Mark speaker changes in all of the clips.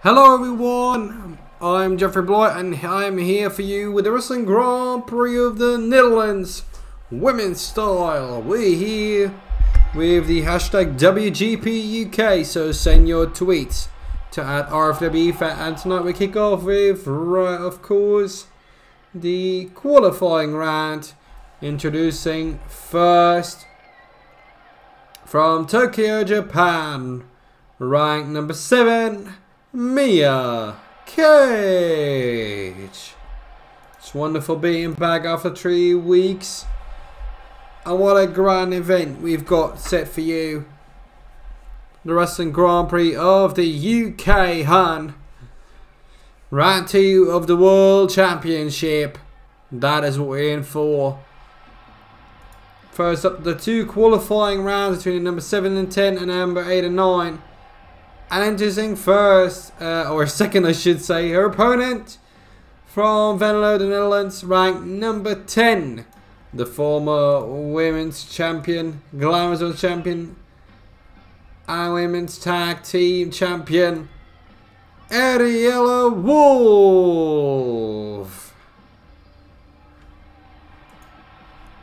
Speaker 1: Hello everyone, I'm Jeffrey Blight and I'm here for you with the Wrestling Grand Prix of the Netherlands Women's Style. We're here with the hashtag WGPUK, so send your tweets to @RFPW, and tonight we kick off with, of course, the qualifying round, introducing first from Tokyo, Japan, ranked number 7, Miya, Kage. It's wonderful being back after 3 weeks. And what a grand event we've got set for you. The Wrestling Grand Prix of the UK, hun. Round 2 of the World Championship. That is what we're in for. First up, the 2 qualifying rounds between number 7 and 10 and number 8 and 9. And introducing first, or second I should say, her opponent from Venlo, the Netherlands, ranked number 10. The former women's champion, Glamorous World Champion, and women's tag team champion, Ariella Wolf.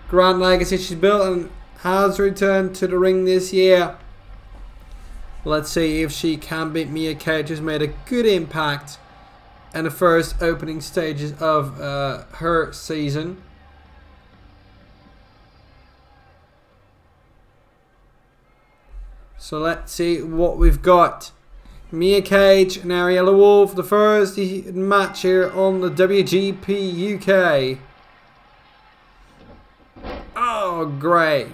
Speaker 1: Grand legacy she's built and has returned to the ring this year. Let's see if she can beat Miya. Kage has made a good impact in the first opening stages of her season. So let's see what we've got. Miya Kage and Ariella Wolf, the first match here on the WGP UK. Oh, great.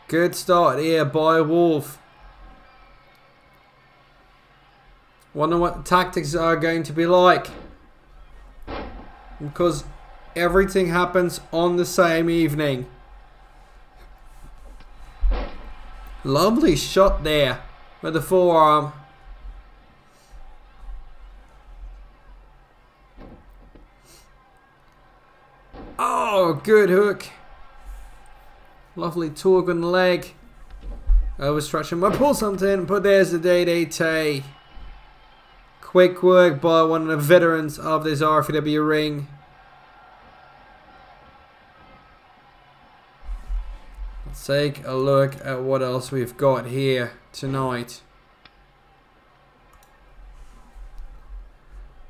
Speaker 1: Good start here by Wolf. Wonder what the tactics are going to be like, because everything happens on the same evening. Lovely shot there with the forearm. Oh, good hook. Lovely torque on the leg. Overstretching. Might pull something, but there's the DDT. Quick work by one of the veterans of this RFPW ring. Let's take a look at what else we've got here tonight.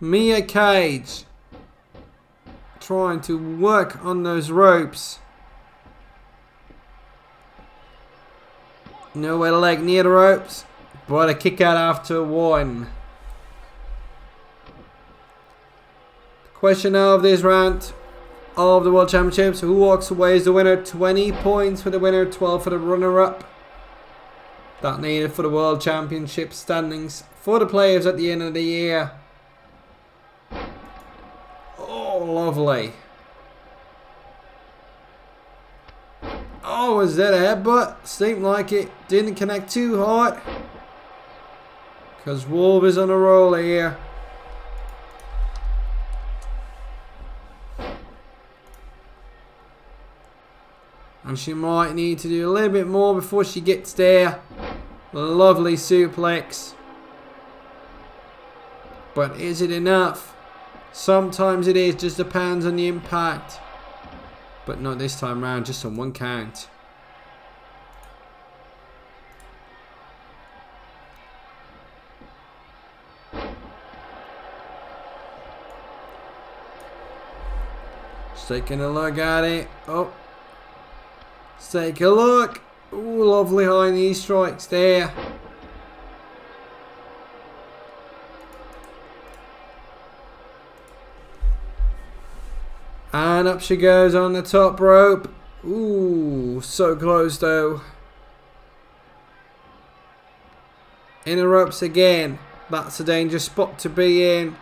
Speaker 1: Miya Kage trying to work on those ropes. Nowhere to leg near the ropes, but a kick out after 1. The question now of this round of the World Championships: who walks away as the winner? 20 points for the winner, 12 for the runner-up. That needed for the World Championship standings for the players at the end of the year. Oh, lovely. Oh, was that a headbutt? Seemed like it didn't connect too hard, because Wolf is on a roll here. And she might need to do a little bit more before she gets there. Lovely suplex. But is it enough? Sometimes it is, just depends on the impact. But not this time round, just on 1 count. Just taking a look at it. Oh. Let's take a look. Ooh, lovely high knee strikes there. And up she goes on the top rope. Ooh, so close though. In the ropes again. That's a dangerous spot to be in,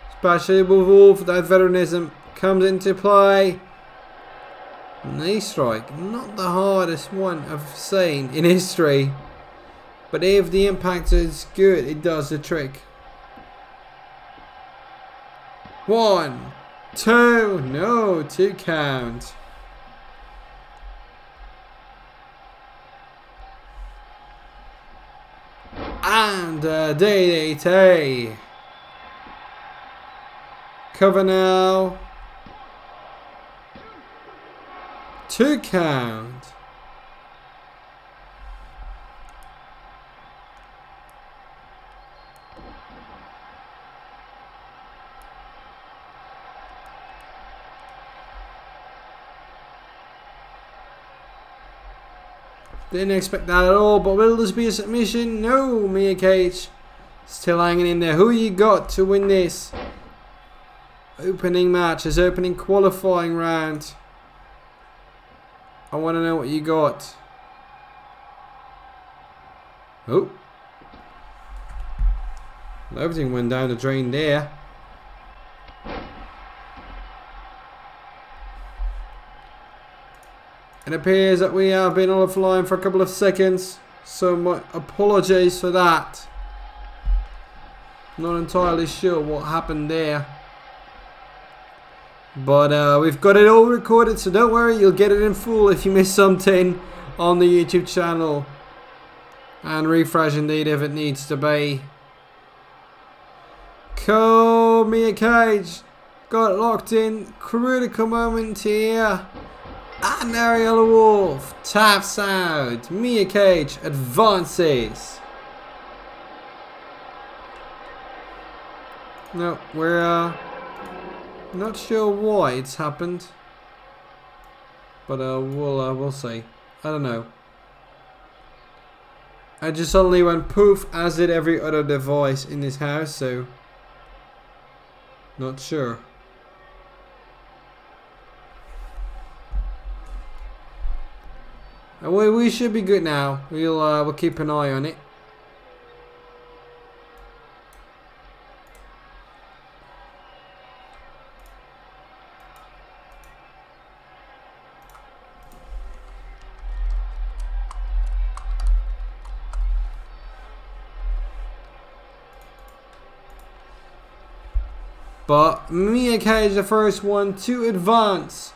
Speaker 1: especially with Wolf. That veteranism comes into play. Knee strike, not the hardest one I've seen in history, but if the impact is good, it does the trick. 1, 2, no, 2 count. DDT. Cover now. 2 count. Didn't expect that at all, but will this be a submission? No, Miya Kage still hanging in there. Who you got to win this opening match, this opening qualifying round? I want to know what you got. Oh. Everything went down the drain there. It appears that we have been offline for a couple of seconds, so my apologies for that. Not entirely sure what happened there. But we've got it all recorded, so don't worry, you'll get it in full if you miss something on the YouTube channel. And refresh indeed if it needs to be. Cool, Miya Kage got locked in. Critical moment here. And Ariella Wolf taps out. Miya Kage advances. No, we're not sure why it's happened, but we'll see. I don't know. I just suddenly went poof, as did every other device in this house, so not sure. We should be good now. We'll keep an eye on it. But Miya Kage is the first one to advance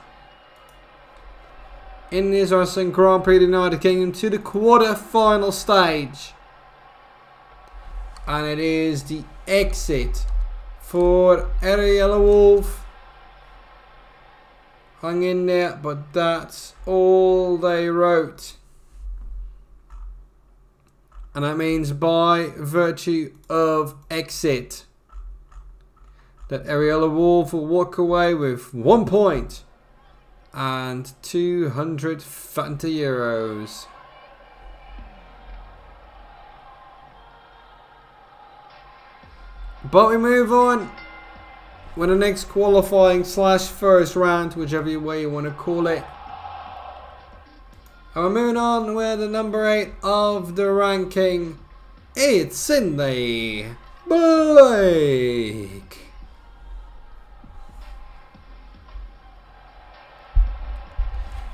Speaker 1: in this wrestling Grand Prix of the United Kingdom to the quarter-final stage. And it is the exit for Ariella Wolf. Hung in there, but that's all they wrote. And that means by virtue of exit, that Ariella Wolf will walk away with 1 point and 200 Fanta euros. But we move on with the next qualifying / first round, whichever way you want to call it. And we're moving on with the number 8 of the ranking. It's Kimberley Blight.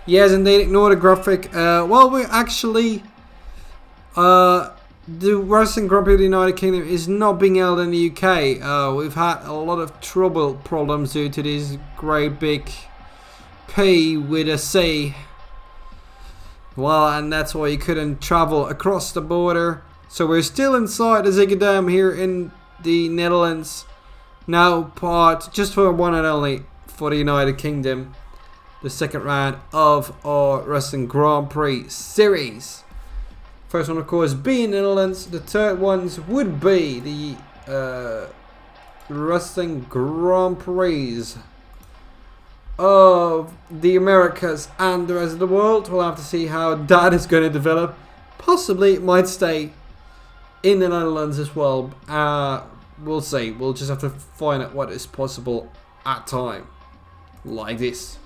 Speaker 1: Yes, indeed, ignore the graphic. Well, we're actually... the Wrestling Grand Prix of the United Kingdom is not being held in the UK. We've had a lot of problems due to this great big P with a C. Well, and that's why you couldn't travel across the border. So we're still inside the Ziggadam here in the Netherlands. Now part, just for one and only, for the United Kingdom. The second round of our Wrestling Grand Prix series. First one, of course, being Netherlands. The third ones would be the Wrestling Grand Prix of the Americas and the rest of the world. We'll have to see how that is going to develop. Possibly it might stay in the Netherlands as well. We'll see. We'll just have to find out what is possible at time. Like this.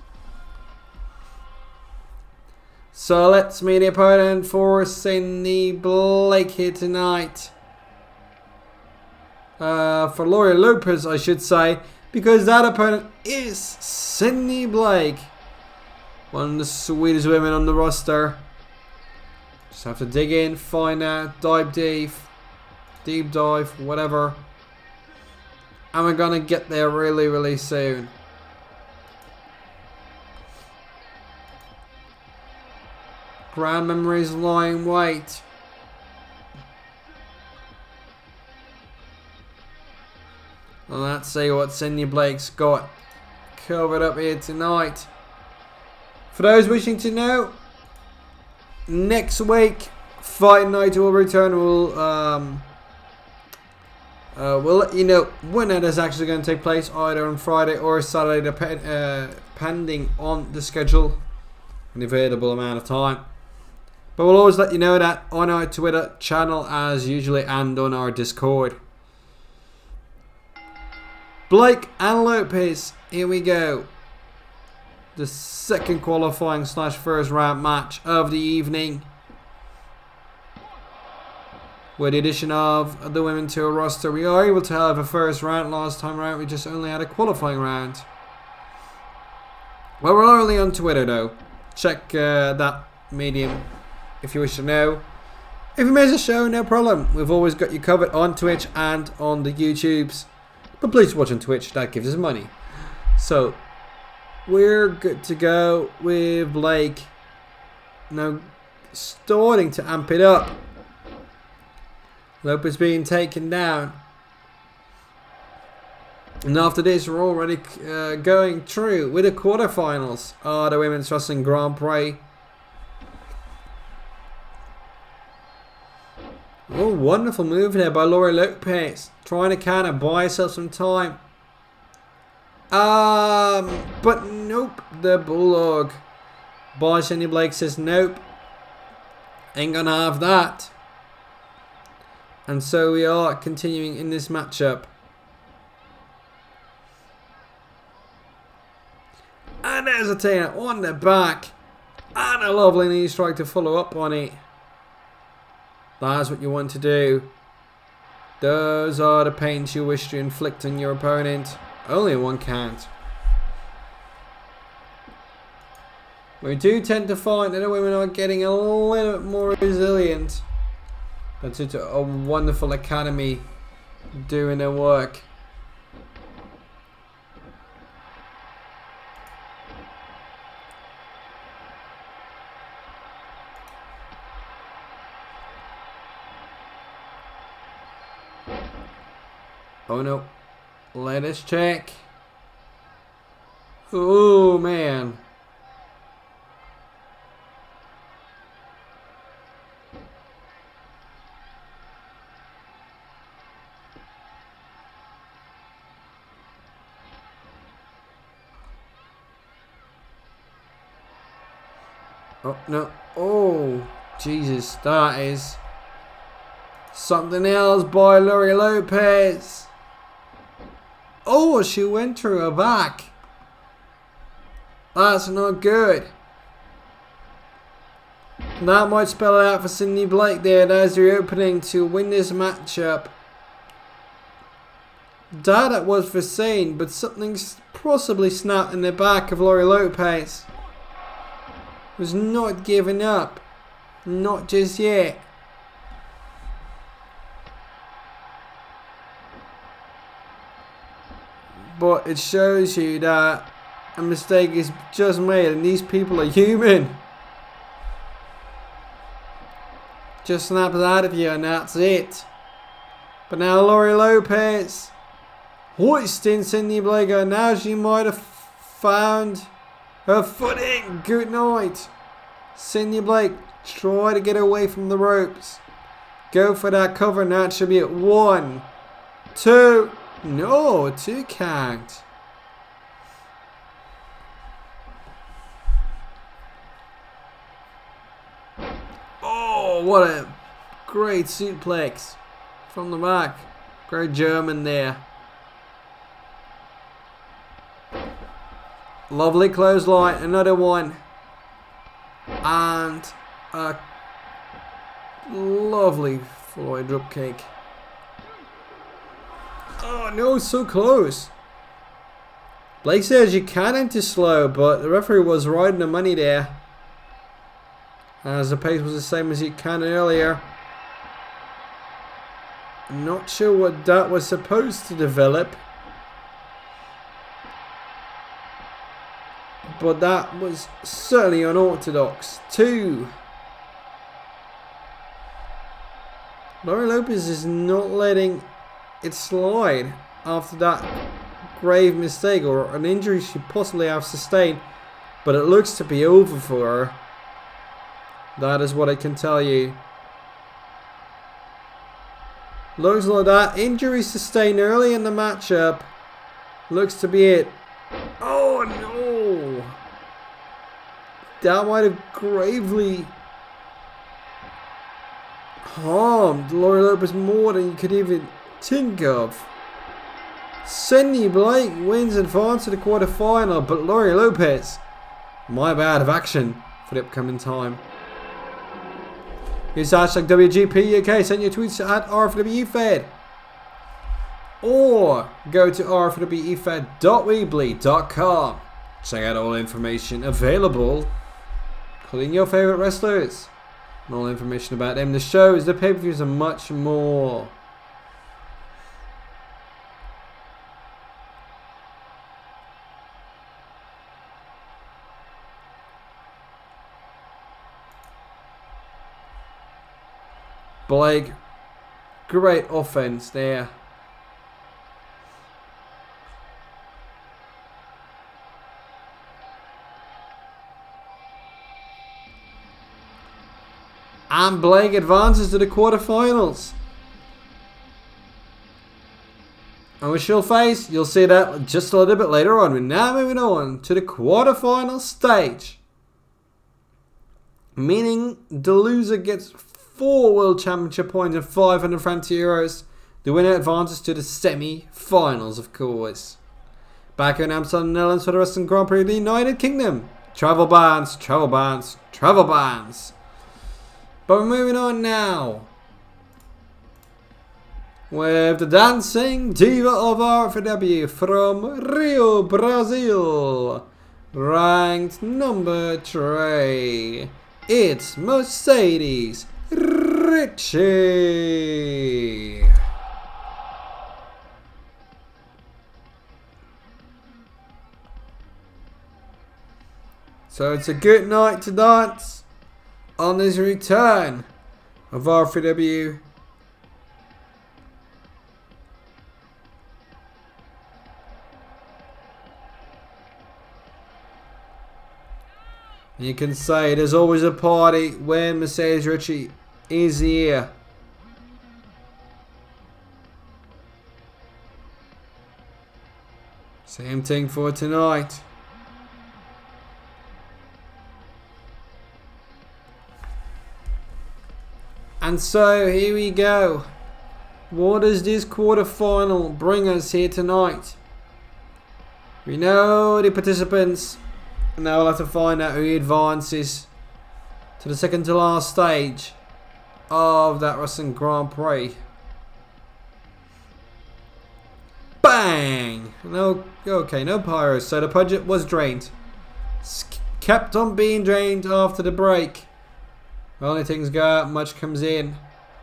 Speaker 1: So let's meet the opponent for Kimberley Blight here tonight. For Lopez, I should say, because that opponent is Kimberley Blight, one of the sweetest women on the roster. Just have to dig in, find out, dive deep dive, whatever. And we're gonna get there really, really soon. Grand memories lie in wait. Well, let's see what Cindy Blake's got covered up here tonight. For those wishing to know, next week, Fight Night will return. We'll let you know when that is actually going to take place, either on Friday or Saturday, depending on the schedule and the available amount of time. But we'll always let you know that on our Twitter channel as usually and on our Discord. Blake and Lopez, here we go. The second qualifying / first round match of the evening. With the addition of the women to a roster, we are able to have a first round. Last time around, we just only had a qualifying round. Well, we're only on Twitter though. Check that medium if you wish to know. If you miss a show, no problem. We've always got you covered on Twitch and on the YouTubes. But please watch on Twitch, that gives us money. So, we're good to go with Blake. Now, starting to amp it up. Lopez being taken down. And after this, we're already going through with the quarterfinals of the Women's Wrestling Grand Prix. Oh, wonderful move there by Laura Lopez. Trying to kind of buy herself some time. But nope. The Bulldog by Cindy Blake says nope. Ain't gonna have that. And so we are continuing in this matchup. And there's a Tina on the back. And a lovely knee strike to follow up on it. That's what you want to do. Those are the pains you wish to inflict on your opponent. Only one count. We do tend to find that the women are getting a little bit more resilient. That's a wonderful academy doing their work. Oh no. Let us check. Oh man. Oh no. Oh Jesus, that is something else by Laura Lopez. Oh, she went through her back. That's not good. That might spell it out for Cindy Blake there. There's the opening to win this matchup. That was foreseen, but something's possibly snapped in the back of Laura Lopez. Was not giving up. Not just yet. But it shows you that a mistake is just made and these people are human. Just snaps out of you and that's it. But now Laura Lopez hoisting Cindy Blake. Now she might have found her footing. Good night. Cindy Blake try to get away from the ropes. Go for that cover. Now it should be at 1, 2. No, 2 count. Oh, what a great suplex from the back. Great German there. Lovely clothesline, another one. And a lovely Floyd dropkick. Oh no, so close. Blake says you can enter slow, but the referee was right on the money there. As the pace was the same as you can earlier. Not sure what that was supposed to develop. But that was certainly unorthodox. 2. Laura Lopez is not letting it slide. after that grave mistake or an injury she possibly have sustained. But it looks to be over for her. That is what I can tell you. Looks like that injury sustained early in the matchup. Looks to be it. Oh no! That might have gravely harmed Laurie Lopez more than you could even think of. Cindy Blake wins advance to the quarterfinal, but Laurie Lopez, my bad of action for the upcoming time. Use hashtag WGP UK, send your tweets at RFPW or go to rfpwefed.weebly.com. Check out all information available, including your favourite wrestlers, and all information about them, the shows, the pay-per-views, and much more. Blake, great offense there. And Blake advances to the quarterfinals. And with she'll face, you'll see that just a little bit later on. We're now moving on to the quarterfinal stage. Meaning the loser gets 4 World Championship points and 500 €. The winner advances to the semi-finals, of course. Back in Amsterdam, Netherlands for the Wrestling Grand Prix of the United Kingdom. Travel bans, travel bans, travel bans. But we're moving on now with the dancing diva of RFPW from Rio, Brazil. Ranked number 3. It's Mercedes Ricci. So it's a good night to dance on this return of RFPW. You can say there's always a party when Mercedes Ricci is here. Same thing for tonight. And so here we go. What does this quarterfinal bring us here tonight? We know the participants. Now we'll have to find out who advances to the second to last stage of that Wrestling Grand Prix. Bang! No, okay, no pyros. So the budget was drained. Kept on being drained after the break. Only things go out, much comes in.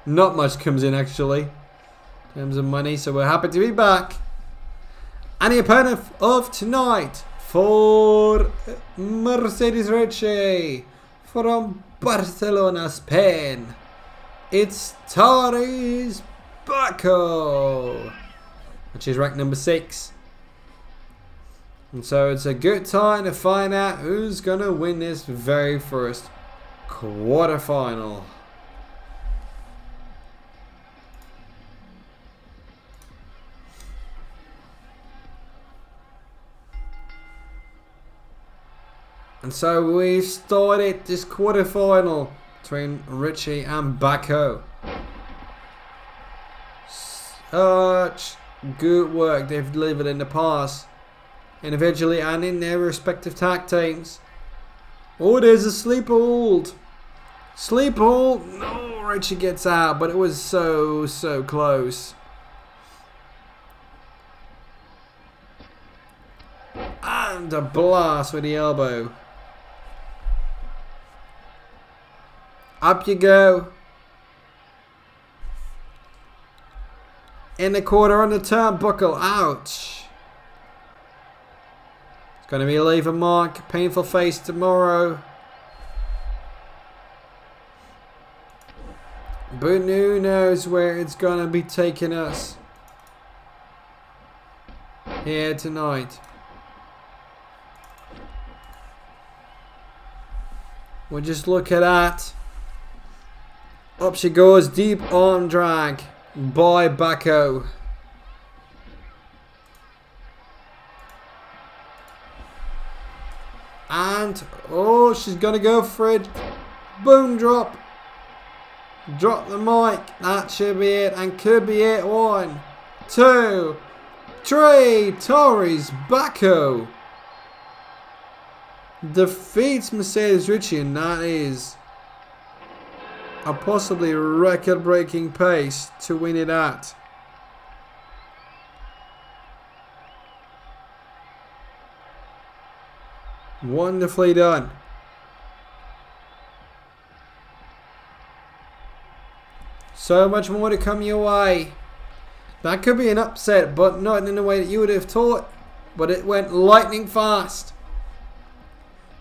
Speaker 1: Not much comes in actually, in terms of money. So we're happy to be back. And the opponent of tonight for Mercedes Ricci from Barcelona, Spain. It's Tarice Backho, which is ranked number 6. And so it's a good time to find out who's going to win this very first quarterfinal. And so we've started this quarterfinal between Ricci and Backho. Such good work they've delivered in the past, individually and in their respective tag teams. Oh, there's a sleep hold. Sleep hold. No, Ricci gets out, but it was so close. And a blast with the elbow. Up you go. In the corner on the turnbuckle. Ouch. It's going to be a leave a mark. Painful face tomorrow. But who knows where it's going to be taking us. here tonight. Well, just look at that. Up she goes, deep arm drag by Backho. And, oh, she's going to go for it. Boom drop. Drop the mic. That should be it. And could be it. 1, 2, 3. Tarice Backho defeats Mercedes Ricci, and that is a possibly record-breaking pace to win it at. Wonderfully done. So much more to come your way. That could be an upset, but not in the way that you would have thought. But it went lightning fast.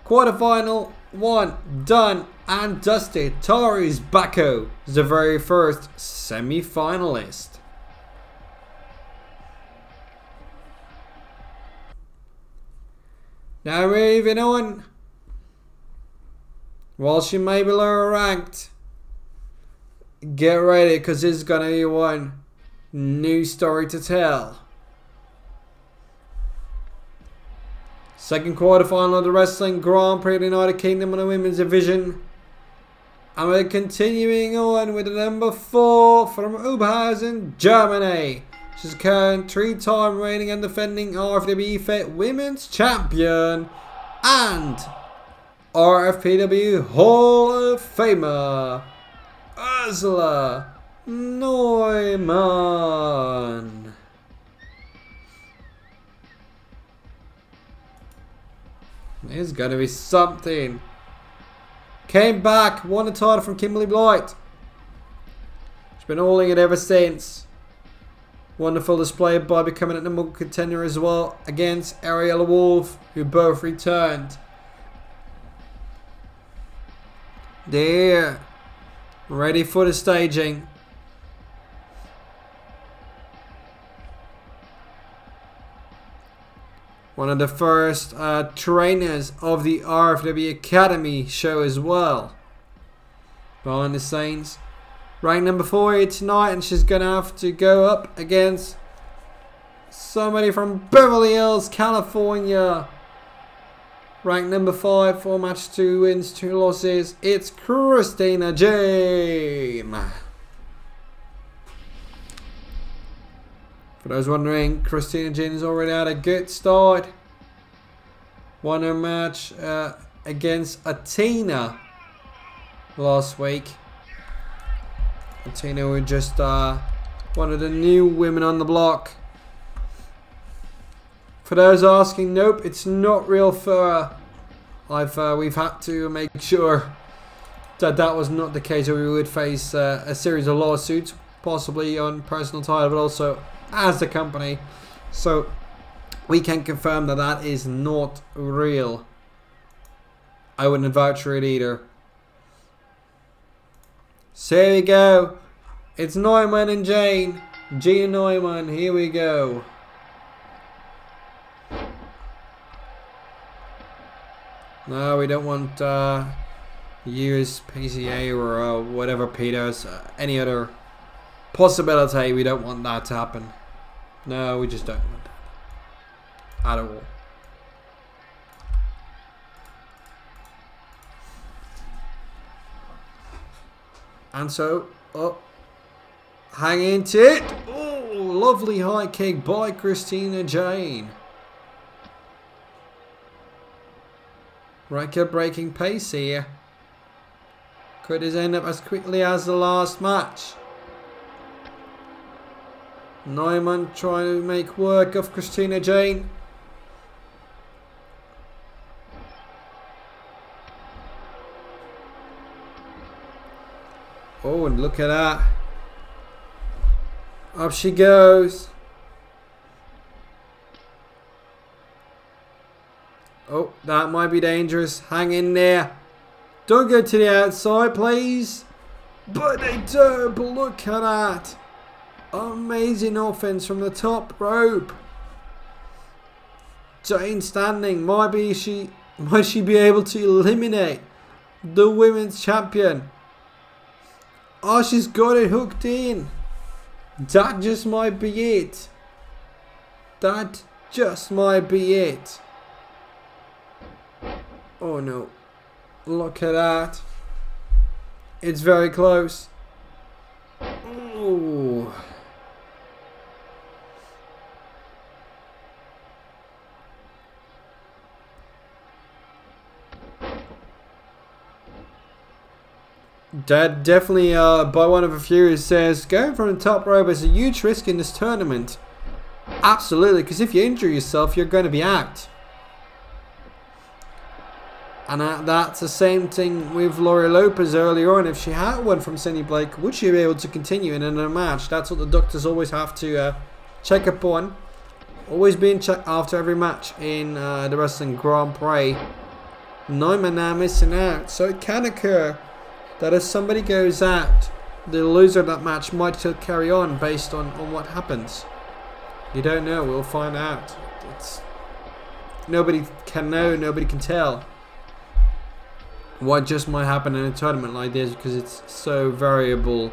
Speaker 1: Quarterfinal 1 done and dusted. Tarice Backho is the very first semi-finalist. Now moving on. While she may be lower ranked, get ready, because this is going to be one new story to tell. Second quarterfinal of the Wrestling Grand Prix of the United Kingdom in the Women's Division. And we're continuing on with the number 4 from Oberhausen, Germany. She's current 3-time reigning and defending RFPW Women's Champion and RFPW Hall of Famer, Ursula Neumann. There's gonna be something. Came back, won the title from Kimberley Blight. She's been holding it ever since. Wonderful display by becoming a number 1 contender as well against Ariella Wolf, who both returned. There, ready for the staging. One of the first trainers of the RFPW Academy show as well. Behind the scenes. Ranked number 4 here tonight, and she's going to have to go up against somebody from Beverly Hills, California. Ranked number 5, 4 matches, 2 wins, 2 losses. It's Christina Jane. For those wondering, Christina Jane has already had a good start. Won her match against Athena last week. Athena was just one of the new women on the block. For those asking, nope, it's not real fur. We've had to make sure that that was not the case, or we would face a series of lawsuits, possibly on personal title, but also as the company. So we can confirm that that is not real. I wouldn't vouch for it either. So here we go. It's Neumann and Jane. Gina Neumann. Here we go. No, we don't want use PCA or whatever pedos. Any other possibility. We don't want that to happen. No, we just don't want that at all. And so, hang into it. Oh, lovely high kick by Christina Jane. Record breaking pace here. Could this end up as quickly as the last match? Neumann trying to make work of Christina Jane. Oh, and look at that. Up she goes. Oh, that might be dangerous. Hang in there. Don't go to the outside, please. But they do. But look at that. Amazing offense from the top rope. Jane standing. Might she be able to eliminate the women's champion? Oh, she's got it hooked in. That just might be it. That just might be it. Oh no. Look at that. It's very close. Ooh. That definitely, by one of a few, says, going from the top rope is a huge risk in this tournament. Absolutely, because if you injure yourself, you're going to be out. And that's the same thing with Laurie Lopez earlier on. If she had one from Cindy Blake, would she be able to continue in another match? That's what the doctors always have to check upon. Always being checked after every match in the Wrestling Grand Prix. Neumann now missing out, so it can occur that if somebody goes out, the loser of that match might still carry on based on what happens. You don't know, we'll find out. Nobody can know, nobody can tell what just might happen in a tournament like this, because it's so variable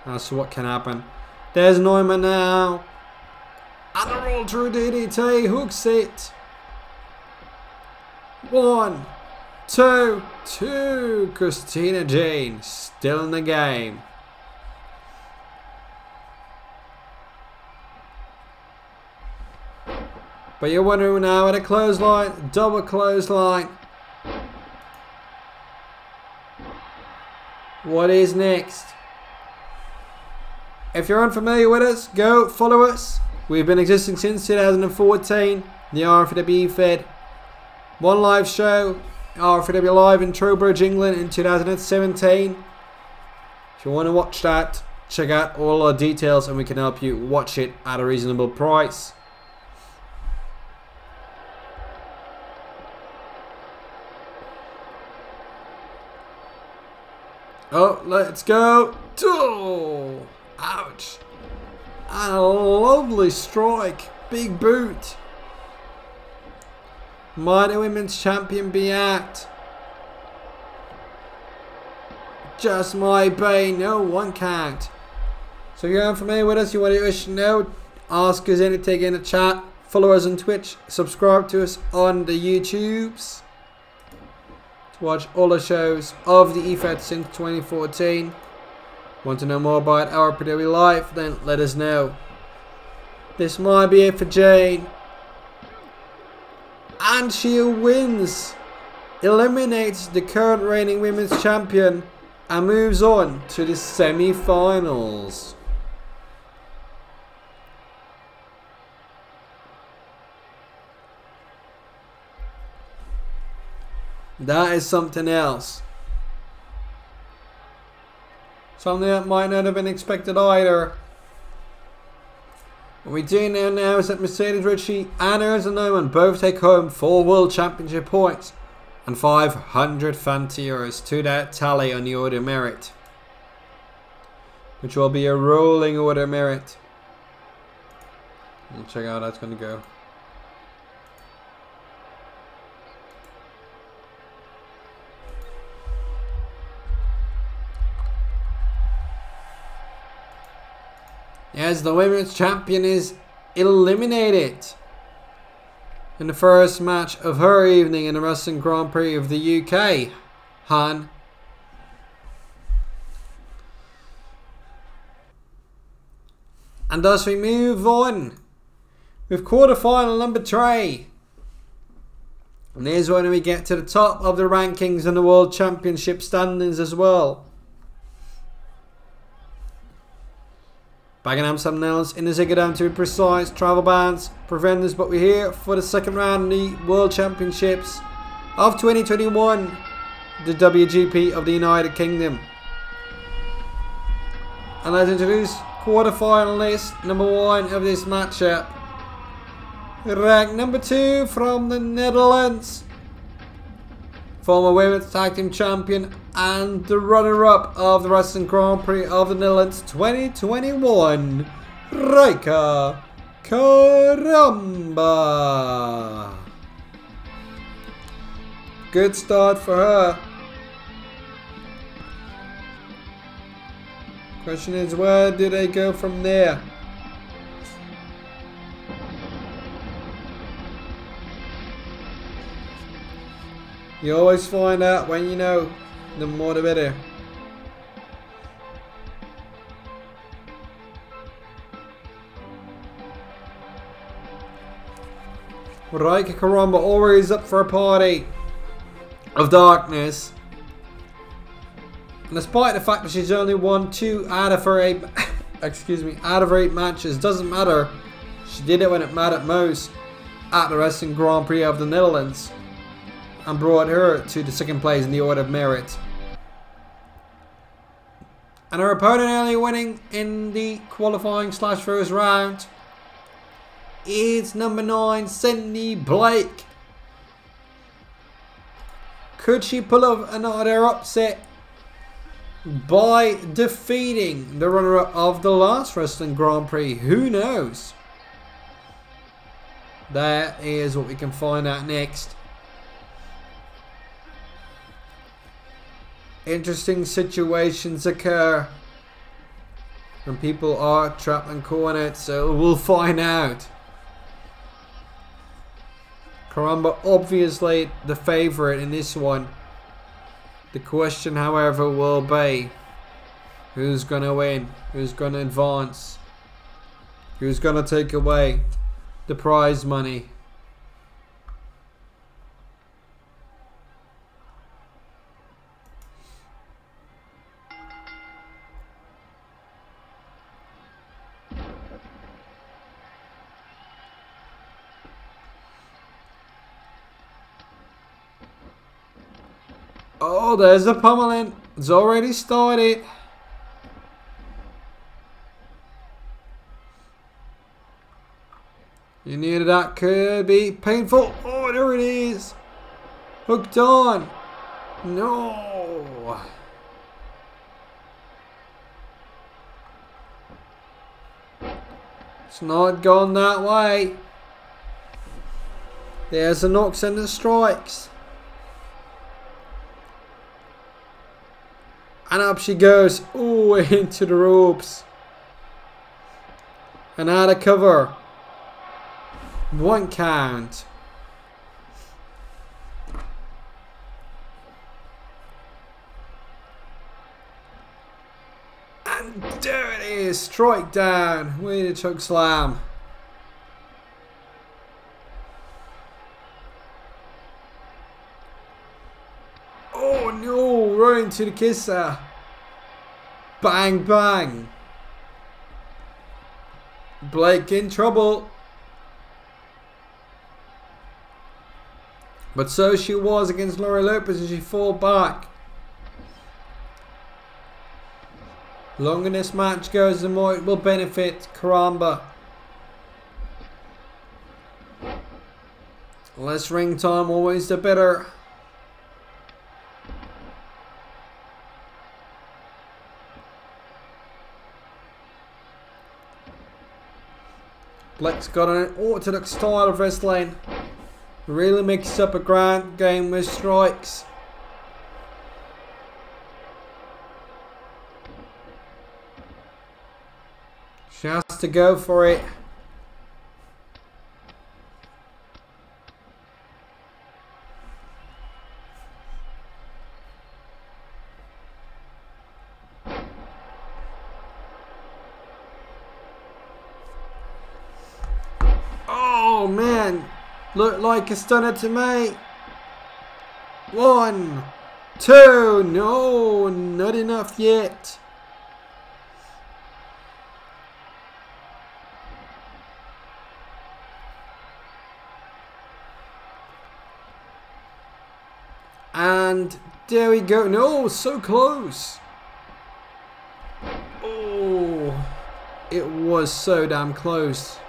Speaker 1: as to what can happen. There's Neumann now. And a roll through DDT, hooks it. 1, 2. Christina Jane still in the game. But you're wondering now, at a clothesline, double clothesline. What is next? If you're unfamiliar with us, go follow us. We've been existing since 2014. The RFPW fed one live show, RFPW Live in Trowbridge, England in 2017. If you want to watch that, check out all our details and we can help you watch it at a reasonable price. Oh, let's go. Oh, ouch. And a lovely strike. Big boot. Might the women's champion be out? Just might be. No, 1 count. So if you're unfamiliar with us, you want to let us know, ask us anything in the chat, follow us on Twitch, subscribe to us on the YouTubes. Watch all the shows of the EFED since 2014. Want to know more about RFPW Live? Then let us know. This might be it for Jane. And she wins. Eliminates the current reigning women's champion and moves on to the semi-finals. That is something else. Something that might not have been expected either. What we do know now is that Mercedes Ricci and Ursula Neumann both take home 4 World Championship points and 500 fancy euros to that tally on the order merit, which will be a rolling order merit. We'll check out how that's going to go. Yes, the women's champion is eliminated in the first match of her evening in the Wrestling Grand Prix of the UK. Han. And thus we move on with quarterfinal number 3. And here's when we get to the top of the rankings and the World Championship standings as well. Bagging some nails in the Ziggadam to be precise. Travel bans prevent us, but we're here for the second round of the World Championships of 2021, the WGP of the United Kingdom. And let's introduce quarterfinalist number 1 of this matchup. Rank number 2 from the Netherlands, former women's tag team champion and the runner-up of the Wrestling Grand Prix of the Netherlands 2021, Ryka Karamba. Good start for her. Question is, where do they go from there? You always find out when you know, the more the better. Ryka Karamba always up for a party of darkness. And despite the fact that she's only won 2 out of her 8 excuse me, out of her 8 matches, doesn't matter. She did it when it mattered most at the Wrestling Grand Prix of the Netherlands and brought her to the 2nd place in the order of merit. And her opponent only winning in the qualifying / first round is number 9, Kimberley Blight. Could she pull off another upset by defeating the runner-up of the last Wrestling Grand Prix? Who knows? That is what we can find out next. Interesting situations occur when people are trapped and cornered, so we'll find out. Karamba obviously the favourite in this one. The question, however, will be who's going to win, who's going to advance, who's going to take away the prize money. Oh, there's the pummeling. It's already started. You knew that could be painful. Oh, there it is. Hooked on. No. It's not gone that way. There's the knocks and the strikes. And up she goes. Oh, into the ropes. And out of cover. 1 count. And there it is. Strike down with a choke slam. Oh no, right into the kisser. Bang bang. Blake in trouble. But so she was against Laura Lopez and she fought back. The longer this match goes, the more it will benefit Karamba. Less ring time, always the better. Blake's got an orthodox style of wrestling. Really mixed up a ground game with strikes. She has to go for it. Oh man, looked like a stunner to me. 1, 2, no, not enough yet. And there we go. No, so close. Oh, it was so damn close.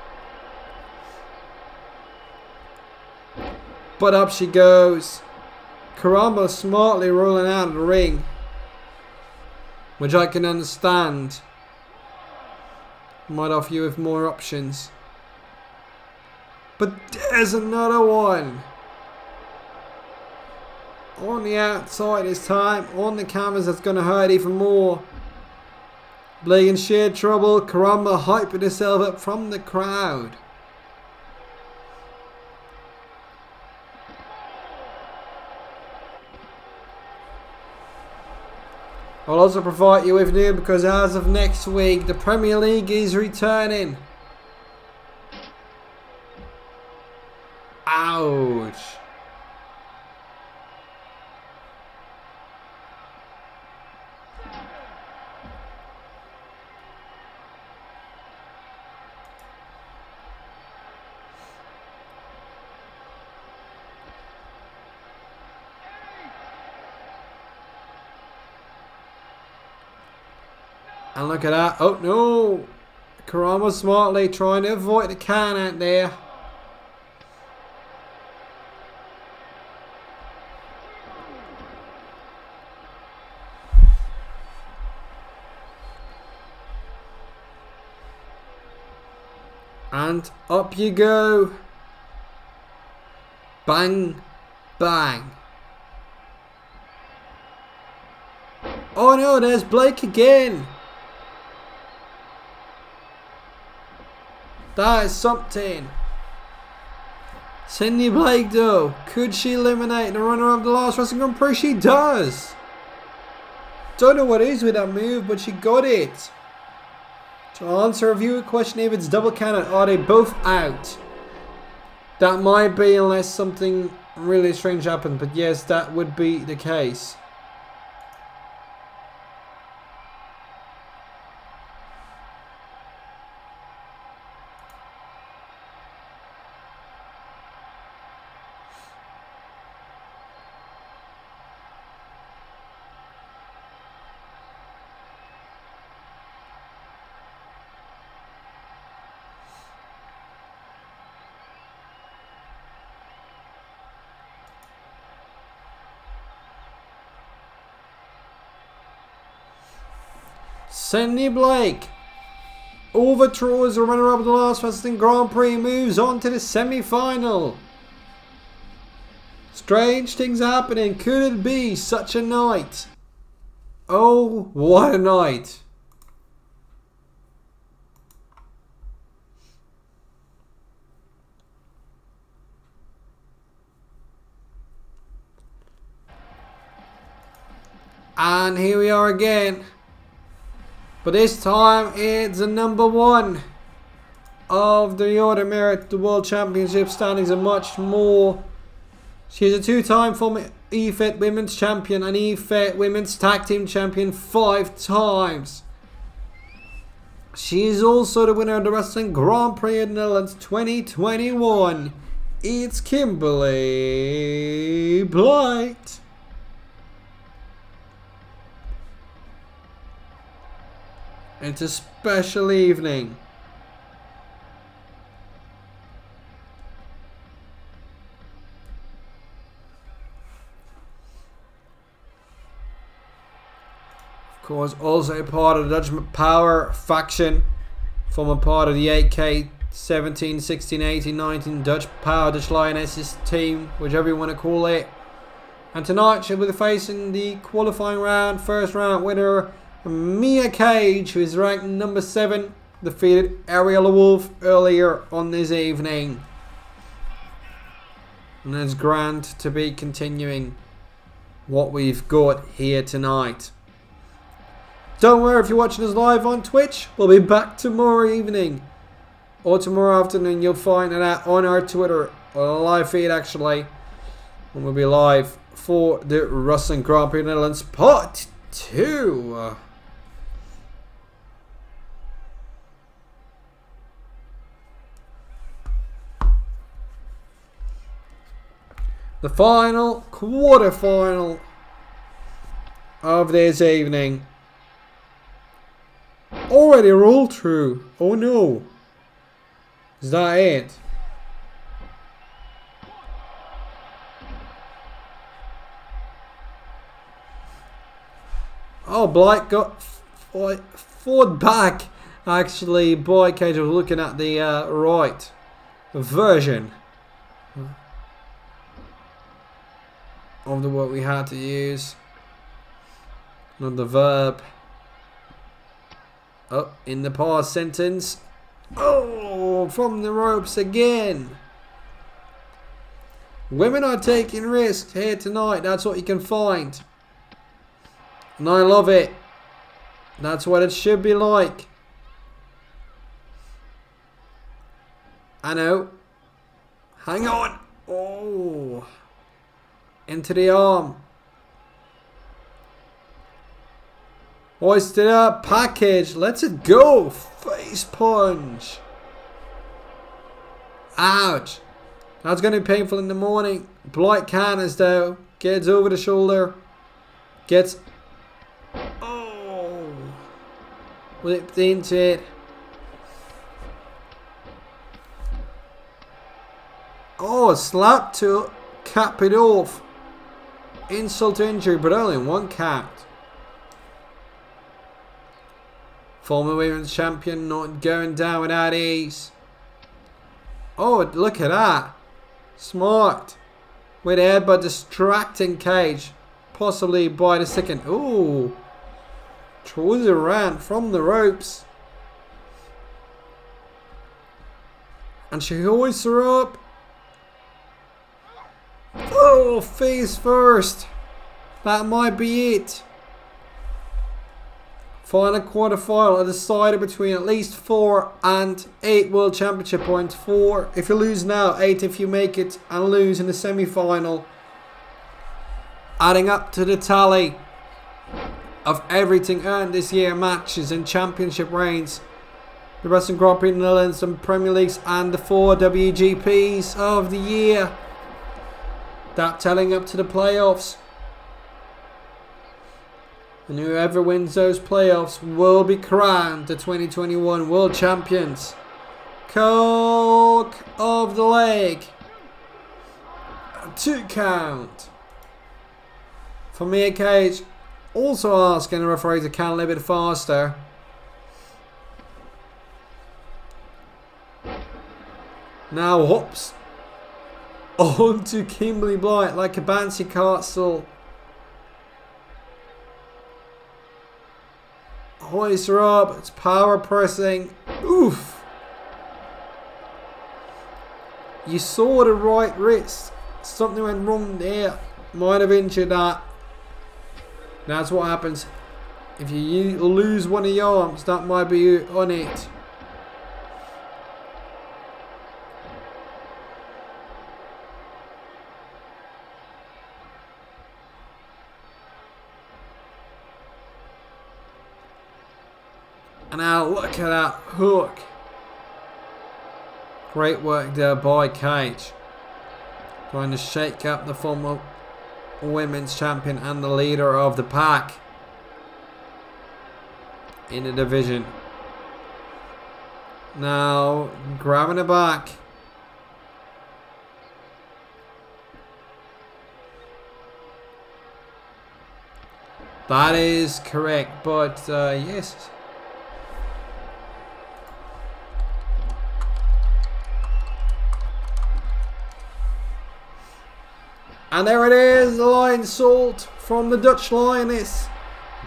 Speaker 1: But up she goes. Karamba smartly rolling out of the ring, which I can understand. Might offer you with more options. But there's another one. On the outside this time. On the canvas, that's going to hurt even more. Blake in sheer trouble. Karamba hyping herself up from the crowd. I'll also provide you with news because as of next week, the Premier League is returning. Ouch. And look at that. Oh no. Karamba smartly trying to avoid the can out there. And up you go. Bang. Bang. Oh no, there's Blake again. That is something. Cindy Blake though. Could she eliminate the runner of the last Wrestling Grand Prix? She does. Don't know what it is with that move, but she got it. To answer a viewer question, if it's double counted, are they both out? That might be unless something really strange happened, but yes, that would be the case. Cindy Blake overthrows the runner-up of the last Wrestling Grand Prix, moves on to the semi-final. Strange things happening. Could it be such a night? Oh, what a night. And here we are again. But this time it's the number one of the Order Merit, the World Championship standings and much more. She is a two-time former EFET Women's Champion and EFET Women's Tag Team Champion 5 times. She is also the winner of the Wrestling Grand Prix of the Netherlands 2021. It's Kimberley Blight. It's a special evening. Of course, also part of the Dutch Power faction, former part of the 8K 17, 16, 18, 19 Dutch Power, Dutch Lionesses team, whichever you want to call it. And tonight she'll be facing the qualifying round, first round winner, Miya Kage, who is ranked number 7, defeated Ariella Wolf earlier on this evening. And it's grand to be continuing what we've got here tonight. Don't worry if you're watching us live on Twitch, we'll be back tomorrow evening. Or tomorrow afternoon, you'll find it out on our Twitter, or a live feed actually. And we'll be live for the Wrestling Grand Prix Netherlands Part 2. The final quarter-final of this evening. Already rolled through. Oh no. Is that it? Oh, Blight got fought back actually by Kage. I was looking at the right. version of the word we had to use. Not the verb. Oh, in the past sentence. Oh, from the ropes again. Women are taking risks here tonight. That's what you can find. And I love it. That's what it should be like. I know. Hang on. Oh. Into the arm. Hoisted up. Package. Let's it go. Face punch. Ouch. That's going to be painful in the morning. Blight counters though. Gets over the shoulder. Gets... Oh. Whipped into it. Oh, a slap to cap it off. Insult to injury, but only one count. Former women's champion not going down without ease. Oh, look at that. Smart. With headbutt distracting Kage. Possibly by the second. Ooh. Throws it around from the ropes. And she hoists her up. Oh, face first. That might be it. Final quarterfinal decided between at least 4 and 8 World Championship points. 4 if you lose now, 8 if you make it and lose in the semi-final. Adding up to the tally of everything earned this year, matches and championship reigns. The Wrestling Grand Prix in the Netherlands, the Premier Leagues and the 4 WGPs of the year. That telling up to the playoffs. And whoever wins those playoffs will be crowned the 2021 World Champions. Coke of the leg. 2 count. For Miya Kage. Also asking the referee to count a little bit faster. Now hops on to Kimberley Blight like a bouncy castle. Hoist her up. It's power pressing. Oof. You saw the right wrist. Something went wrong there. Might have injured that. That's what happens. If you lose one of your arms, that might be on it. And now look at that hook. Great work there by Kage. Trying to shake up the former women's champion and the leader of the pack in the division. Now grabbing it back. That is correct, but yes. And there it is, the lion salt from the Dutch Lioness,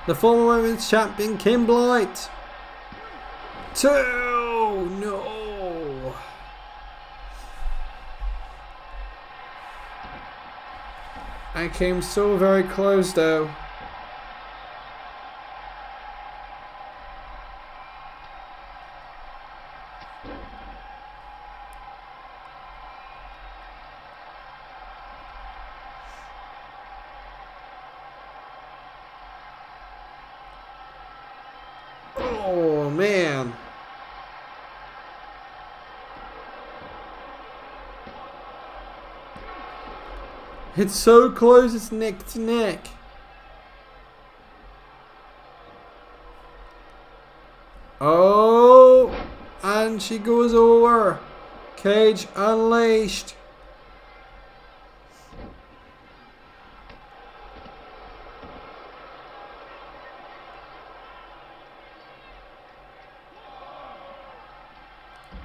Speaker 1: the former women's champion Kim Blight. 2, no. I came so very close though. Oh man. It's so close, it's neck to neck. Oh, and she goes over. Kage unleashed.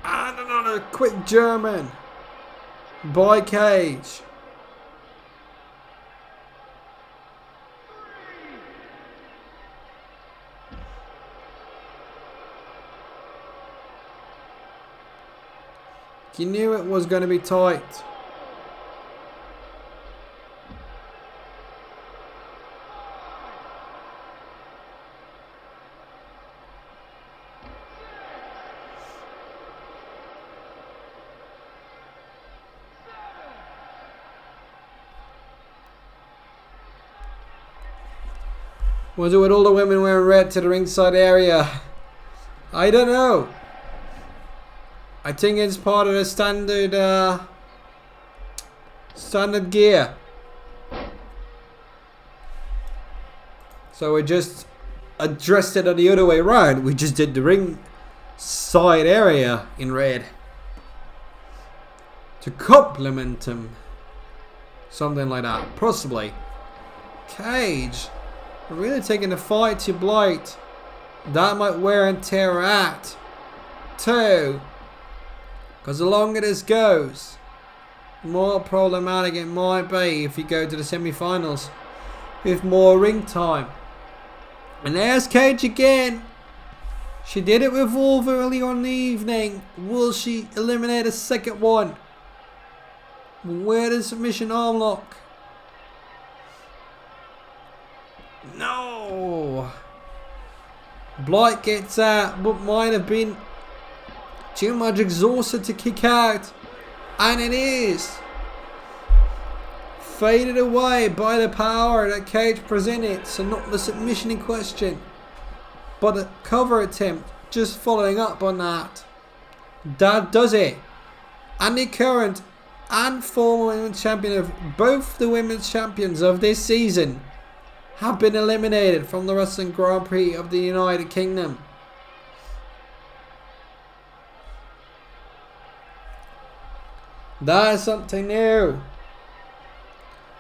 Speaker 1: And And another quick German by Kage. You knew it was going to be tight. Was it with all the women wearing red to the ringside area? I don't know. I think it's part of the standard gear. So we just addressed it the other way around. We just did the ring side area in red to complement him. Something like that, possibly. Kage, really taking the fight to Blight. That might wear and tear her out too. Because the longer this goes, the more problematic it might be if you go to the semi-finals with more ring time. And there's Kage again. She did it with Wolf early on in the evening. Will she eliminate a second one? Where does submission arm lock? No. Blight gets out, but might have been too much exhausted to kick out. And it is. Faded away by the power that Kage presented. So not the submission in question, but a cover attempt. Just following up on that. That does it. And the current and former women's champion of both the women's champions of this season have been eliminated from the Wrestling Grand Prix of the United Kingdom. That is something new.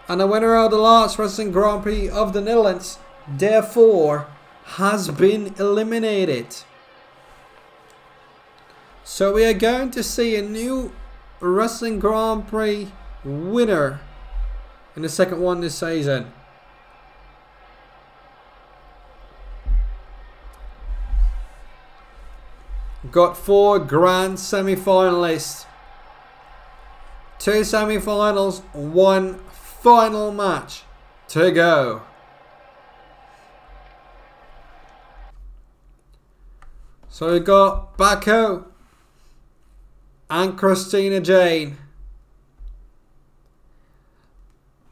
Speaker 1: And the winner of the last Wrestling Grand Prix of the Netherlands, therefore, has been eliminated. So we are going to see a new Wrestling Grand Prix winner in the second one this season. Got 4 grand semi-finalists. 2 semi-finals, 1 final match to go. So we got Backho and Christina Jane.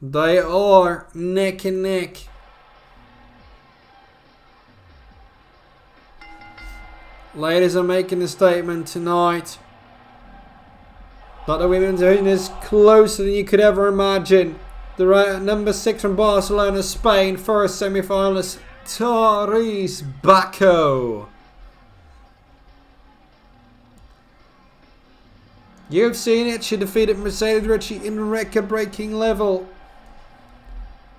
Speaker 1: They are neck and neck. Ladies are making a statement tonight that the women's division is closer than you could ever imagine. The number 6 from Barcelona, Spain, first semi-finalist Tarice Backho. You've seen it, she defeated Mercedes Ricci in record-breaking level.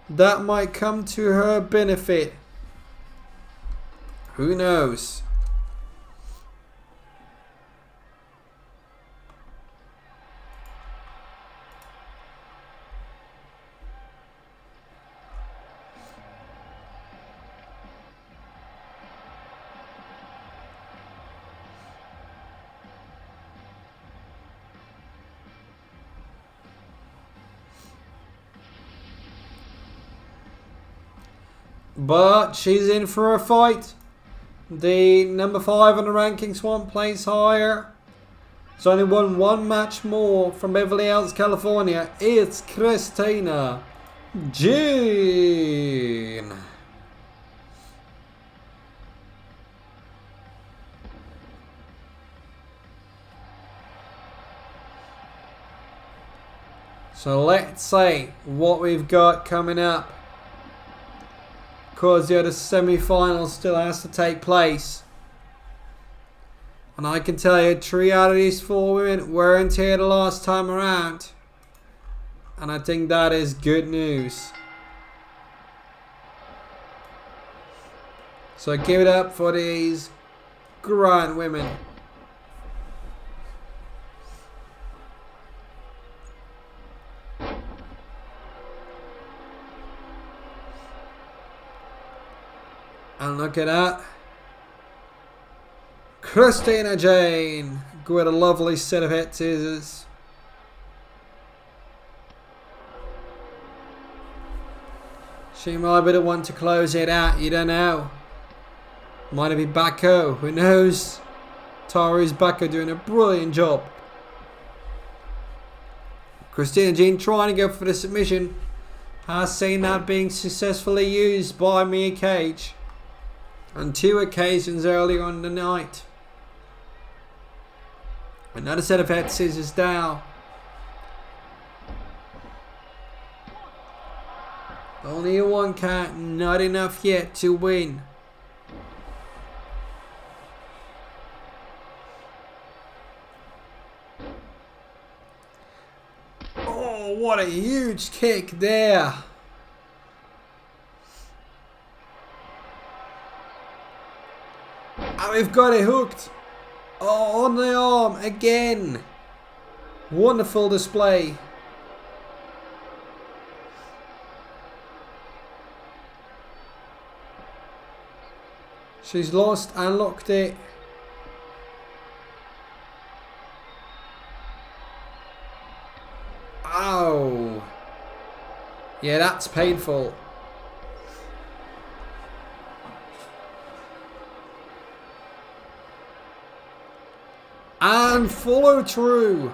Speaker 1: That might come to her benefit. Who knows? But she's in for a fight. The number 5 on the rankings, 1 place higher. It's only won 1 match more from Beverly Hills, California. It's Christina Jane. So let's see what we've got coming up. Because the other semi-final still has to take place. And I can tell you 3 out of these 4 women weren't here the last time around. And I think that is good news. So give it up for these grand women. And look at that. Christina Jane with a lovely set of head scissors. She might be the one to close it out, you don't know. Might it be Backho, who knows? Tarice Backho doing a brilliant job. Christina Jane trying to go for the submission. Has seen that being successfully used by Miya Kage on 2 occasions earlier on the night. Another set of head scissors down. Only a 1 count, not enough yet to win. Oh, what a huge kick there. And we've got it hooked. Oh, on the arm again. Wonderful display. She's lost and locked it. Ow. Yeah, that's painful. And follow through.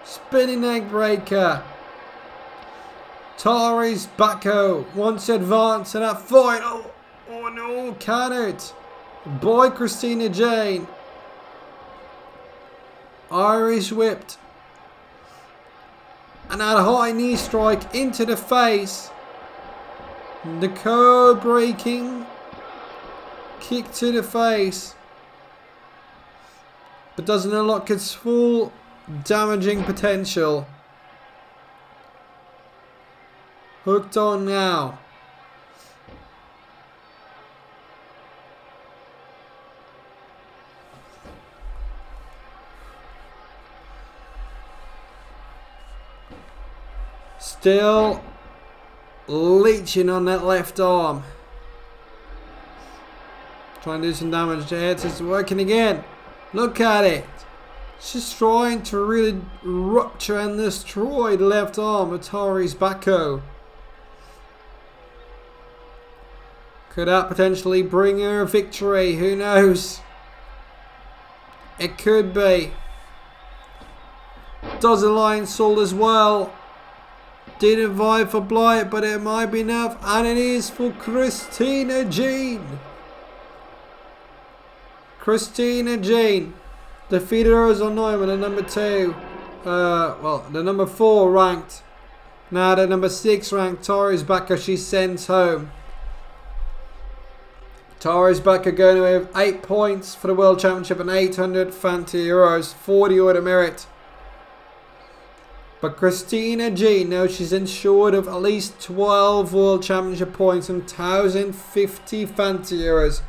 Speaker 1: Spinning neck breaker. Tarice Backho wants to advance in that fight. Oh no, can it? By Christina Jane. Irish whipped. And that high knee strike into the face. The code breaking kick to the face. But doesn't unlock its full damaging potential. Hooked on now. Still leeching on that left arm. Trying to do some damage to it. It's working again. Look at it. She's trying to really rupture and destroy the left arm of Tarice Backho. Could that potentially bring her a victory? Who knows? It could be. Does a lion soul as well. Didn't vibe for Blight, but it might be enough. And it is for Christina Jane. Christina Jane defeated Ursula Neumann at number 2. Well, the number 4 ranked. Now the number 6 ranked Tarice Backho she sends home. Tarice Backho going away with 8 points for the World Championship and 800 fancy euros, 40 order merit. But Christina Jane knows she's ensured of at least 12 World Championship points and 1,050 fancy euros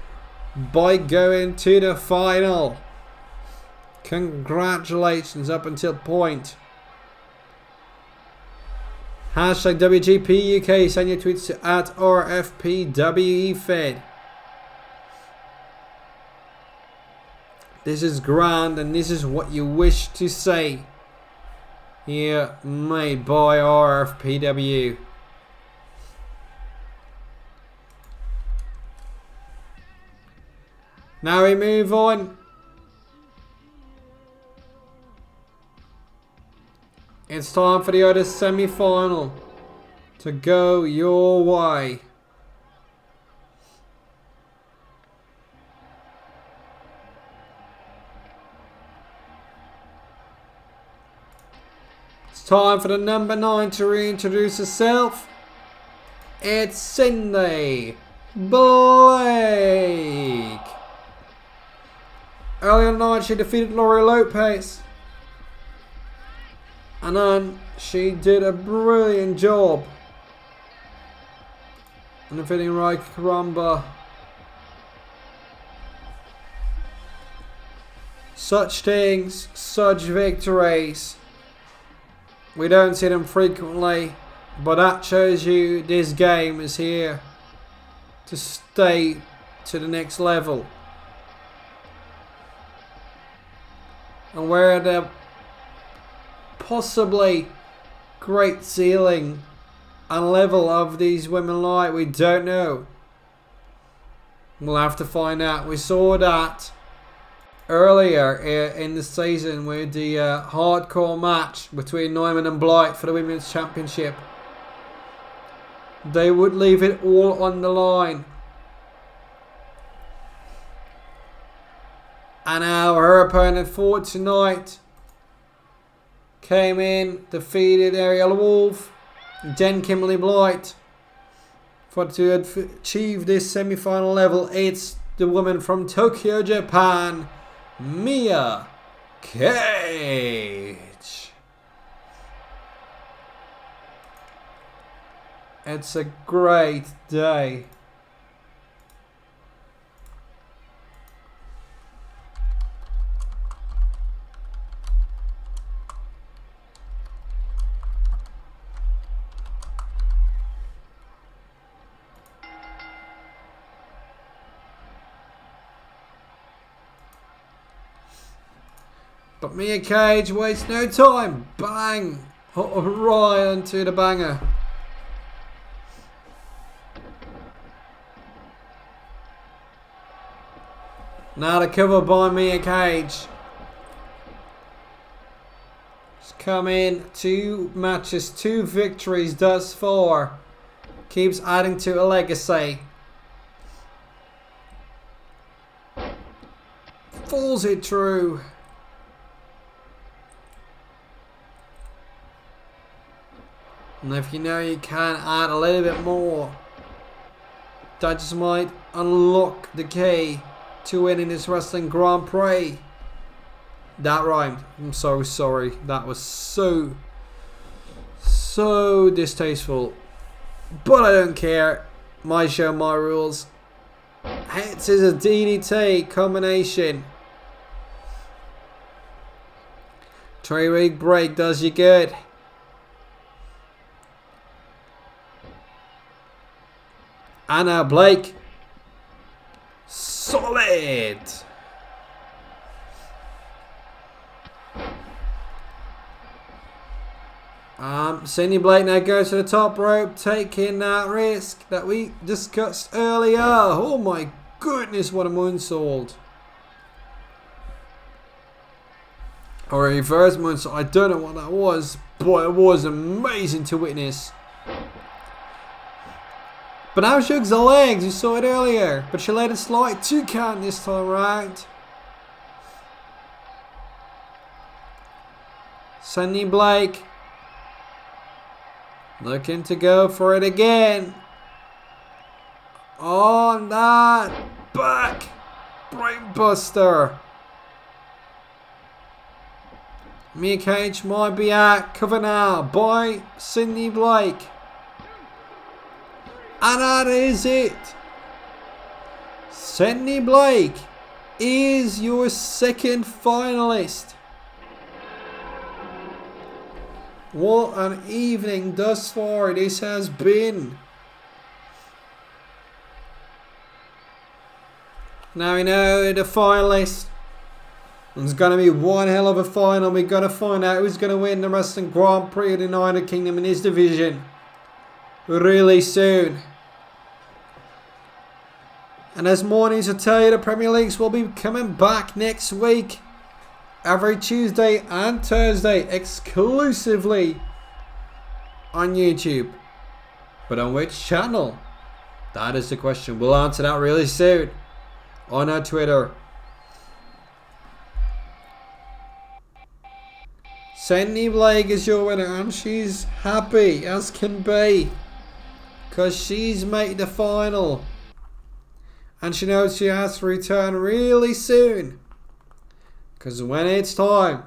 Speaker 1: by going to the final. Congratulations up until point. Hashtag WGP UK. Send your tweets to @RFPW. This is grand and this is what you wish to say. Here made by RFPW. Now we move on. It's time for the other semi-final to go your way. It's time for the number 9 to reintroduce herself. It's Cindy Blake. Earlier tonight she defeated Lopez. And then she did a brilliant job in defeating Ryka Karamba. Such things, such victories. We don't see them frequently, but that shows you this game is here to stay to the next level. And where the possibly great ceiling and level of these women lie, we don't know. We'll have to find out. We saw that earlier in the season with the hardcore match between Neumann and Blight for the Women's Championship. They would leave it all on the line. And now her opponent for tonight came in, defeated Ariella Wolf, then Kimberley Blight. To achieve this semi-final level, it's the woman from Tokyo, Japan, Miya, Kage. It's a great day. But Miya Kage wastes no time. Bang! Right onto the banger. Now the cover by Miya Kage. She's come in 2 matches, 2 victories thus far. Keeps adding to a legacy. Falls it true. And if you know you can add a little bit more, that just might unlock the key to winning this wrestling Grand Prix. That rhymed. I'm so sorry. That was so distasteful. But I don't care. My show, my rules. Hits is a DDT combination. 3-week break does you good. Anna Blake. Solid. Cindy Blake now goes to the top rope, taking that risk that we discussed earlier. Oh my goodness, what a moonsault. Or a reverse moonsault. I don't know what that was, but it was amazing to witness. But now she hooks the legs, you saw it earlier. But she let it slide 2 count this time around. Cindy Blake looking to go for it again. On that back brainbuster. Miya Kage might be at cover now by Cindy Blake. And that is it. Cindy Blake is your second finalist. What an evening thus far this has been. Now we know the finalist. There's going to be one hell of a final. We're going to find out who's going to win the Wrestling Grand Prix of the United Kingdom in this division really soon. And as more news to tell you, the Premier Leagues will be coming back next week. Every Tuesday and Thursday exclusively on YouTube. But on which channel? That is the question. We'll answer that really soon on our Twitter. Cindy Blake is your winner and she's happy as can be. Because she's made the final. And she knows she has to return really soon. Because when it's time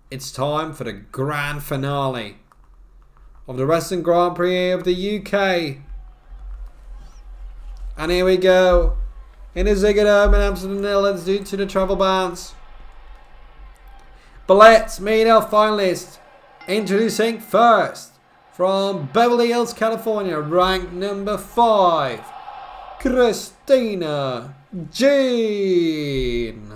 Speaker 1: for the grand finale of the Wrestling Grand Prix of the UK. And here we go. In a Ziggo in Amsterdam, Netherlands due to the travel bans. But let's meet our finalists. Introducing first, from Beverly Hills, California, ranked number 5. Christina Jean.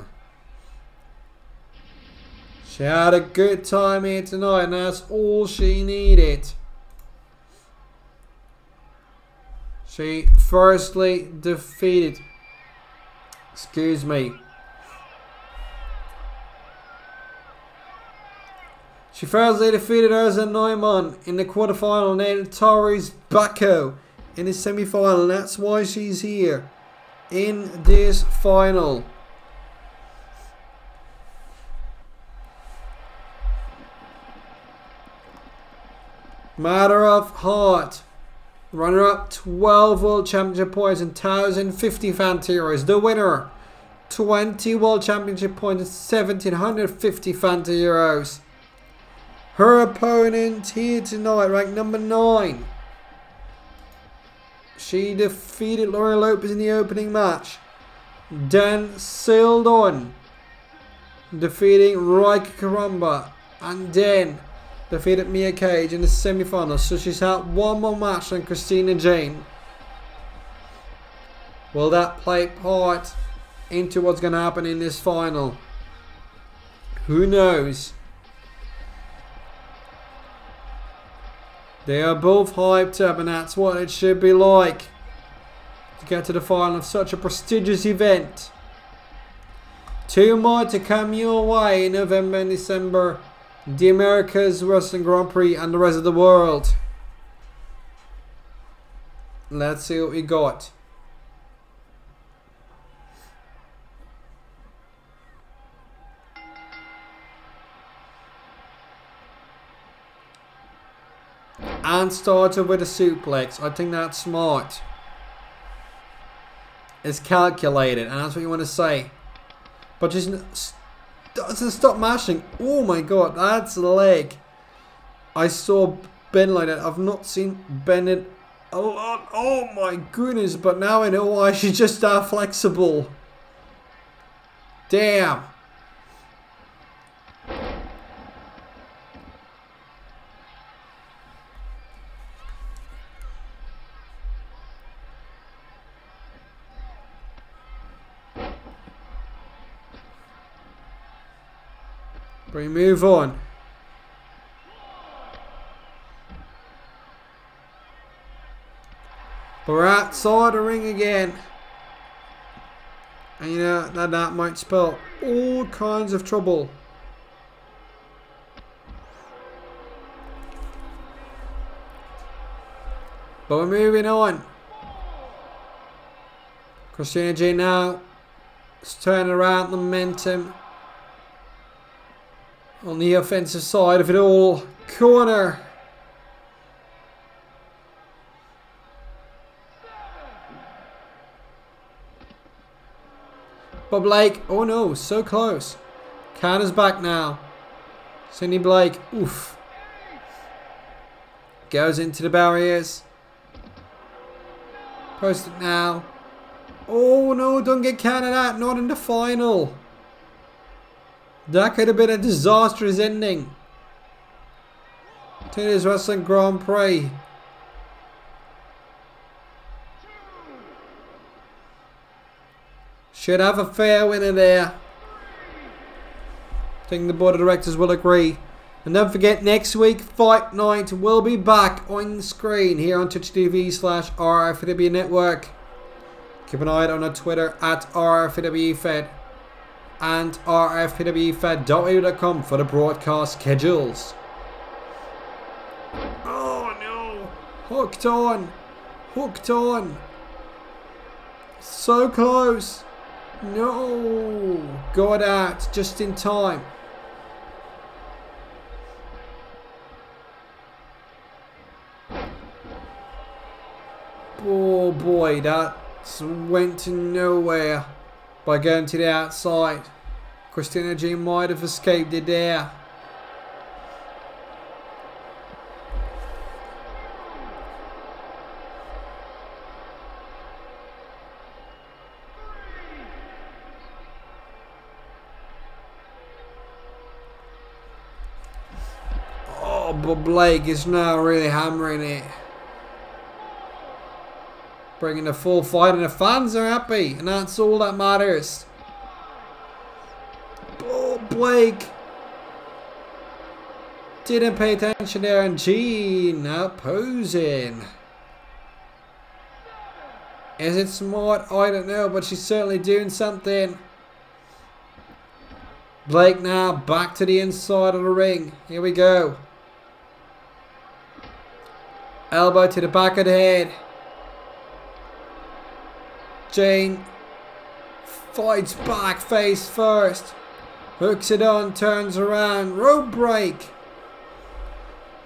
Speaker 1: She had a good time here tonight, and that's all she needed. She firstly defeated, excuse me, she firstly defeated Ursula Neumann in the quarterfinal, and then Tarice Backho in the semi-final. That's why she's here in this final. Matter of heart. Runner-up 12 World Championship points and 1,050 Fantasy Heroes. The winner 20 World Championship points and 1,750 Fantasy Heroes. Her opponent here tonight, ranked number 9. She defeated Lopez in the opening match. Then sailed on, defeating Ryka Karamba, and then defeated Miya Kage in the semi-finals. So she's had one more match than Christina Jane. Will that play part into what's going to happen in this final? Who knows? They are both hyped up, and that's what it should be like to get to the final of such a prestigious event. 2 more to come your way in November and December. The America's Wrestling Grand Prix and the rest of the world. Let's see what we got. And started with a suplex. I think that's smart. It's calculated, and that's what you want to say. But just doesn't stop mashing. Oh my god, that's a leg. I saw Ben like that. I've not seen Ben a lot. Oh my goodness, but now I know why she's just that flexible. Damn. We move on. We're outside the ring again. And you know that might spell all kinds of trouble. But we're moving on. Christina G now is turning around the momentum. On the offensive side of it all. Corner. But Blake, oh no, so close. Counter's back now. Cindy Blake, oof. Goes into the barriers. Post it now. Oh no, don't get counted out, not in the final. That could have been a disastrous ending to this Wrestling Grand Prix. Should have a fair winner there. I think the board of directors will agree. And don't forget, next week, Fight Night will be back on screen here on twitch.tv/RFPW Network. Keep an eye out on our Twitter at RFPWFed. And rfpwfed.com for the broadcast schedules. Oh no! Hooked on! Hooked on! So close! No! Got out just in time. Oh boy, that went to nowhere. By going to the outside. Christina G might have escaped it there. Oh, but Blake is now really hammering it. Bringing the full fight and the fans are happy. And that's all that matters. Oh, Blake. Didn't pay attention there. And Jean opposing. Is it smart? I don't know. But she's certainly doing something. Blake now back to the inside of the ring. Here we go. Elbow to the back of the head. Jane fights back face first. Hooks it on, turns around. Rope break.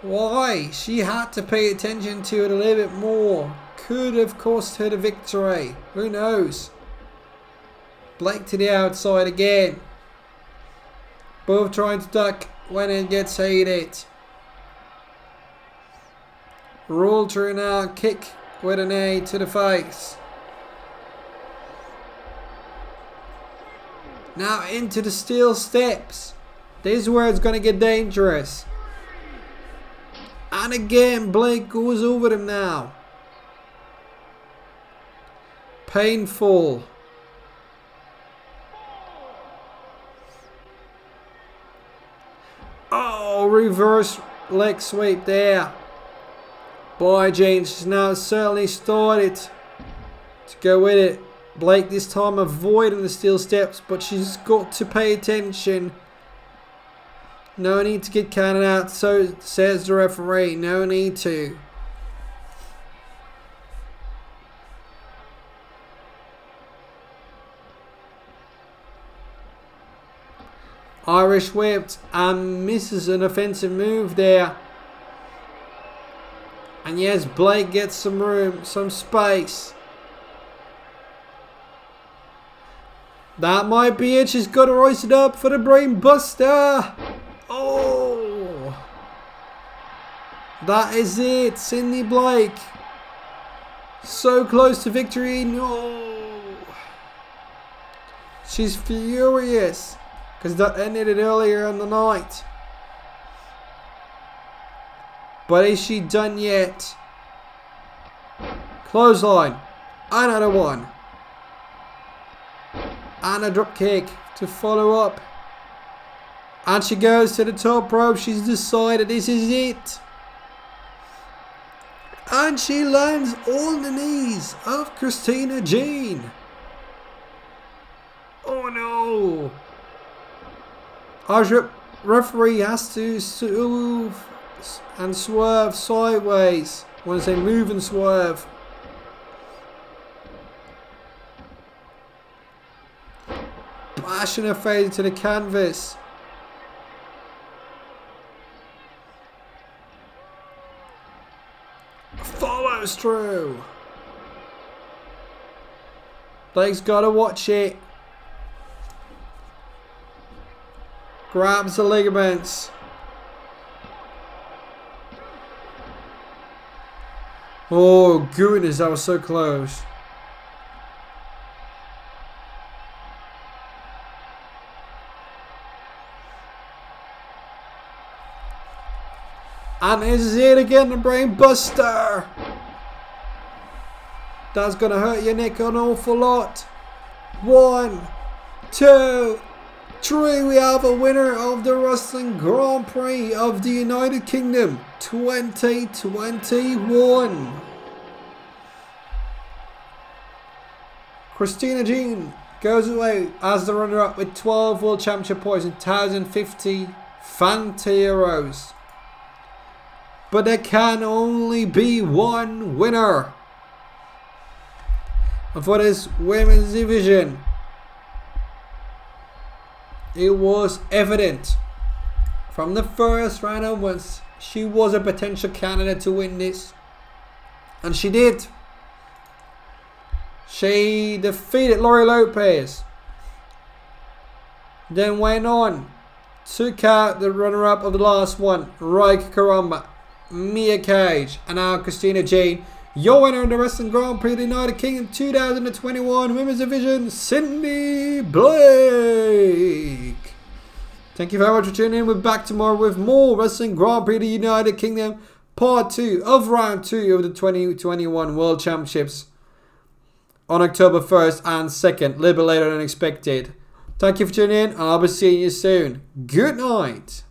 Speaker 1: Why? She had to pay attention to it a little bit more. Could have cost her the victory. Who knows? Blake to the outside again. Both trying to duck when it gets heated. Roll through now. Kick with an A to the face. Now into the steel steps. This is where it's going to get dangerous. And again, Blake goes over them now. Painful. Oh, reverse leg sweep there. Boy, Jane, she's now certainly started to go with it. Blake this time avoiding the steel steps, but she's got to pay attention. No need to get counted out, so says the referee. No need to. Irish whipped and misses an offensive move there. And yes, Blake gets some room, some space. That might be it. She's got to rise it up for the brain buster. Oh. That is it. Cindy Blake. So close to victory. No. She's furious. Because that ended it earlier in the night. But is she done yet? Clothesline. Another one. And a drop kick to follow up. And she goes to the top rope. She's decided this is it. And she lands on the knees of Christina Jean. Oh no. Our referee has to move and swerve sideways. I want to say move and swerve. Bashing her face into the canvas. Follows through. Blake's got to watch it. Grabs the ligaments. Oh goodness, that was so close. And this is it again, the brain buster. That's gonna hurt your neck an awful lot. 1, 2, 3. We have a winner of the Wrestling Grand Prix of the United Kingdom 2021. Christina Jean goes away as the runner-up with 12 World Championship points and 1,050 Fanta Euros. But there can only be one winner. And for this women's division, it was evident from the first round onwards she was a potential candidate to win this. And she did. She defeated Lopez. Then went on. Took out the runner-up of the last one, Ryka Karamba, Miya Kage, and now Christina Jean. Your winner in the Wrestling Grand Prix of the United Kingdom 2021 Women's Division, Cindy Blake. Thank you very much for tuning in. We're back tomorrow with more Wrestling Grand Prix of the United Kingdom, Part 2 of Round 2 of the 2021 World Championships. on October 1st and 2nd, a little bit later than expected. Thank you for tuning in, and I'll be seeing you soon. Good night.